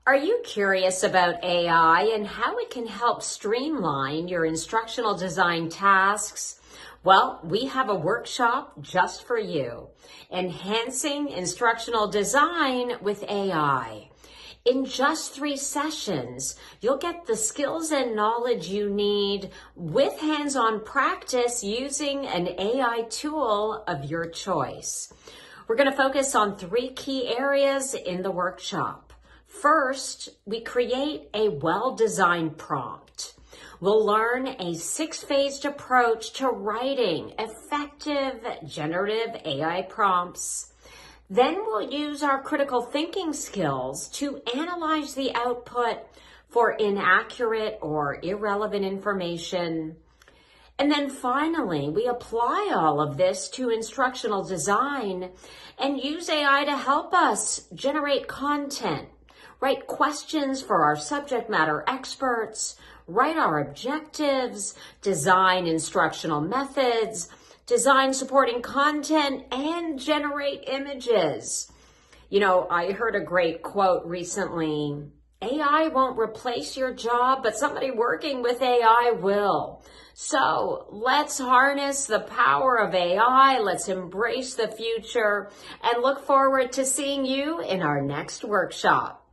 Are you curious about AI and how it can help streamline your instructional design tasks? Well, we have a workshop just for you, Enhancing Instructional Design with AI. In just 3 sessions, you'll get the skills and knowledge you need with hands-on practice using an AI tool of your choice. We're going to focus on 3 key areas in the workshop. First, we create a well-designed prompt. We'll learn a 6-phased approach to writing effective generative AI prompts. Then we'll use our critical thinking skills to analyze the output for inaccurate or irrelevant information. And then finally, we apply all of this to instructional design and use AI to help us generate content, write questions for our subject matter experts, write our objectives, design instructional methods, design supporting content, and generate images. You know, I heard a great quote recently. AI won't replace your job, but somebody working with AI will. So let's harness the power of AI. Let's embrace the future and look forward to seeing you in our next workshop.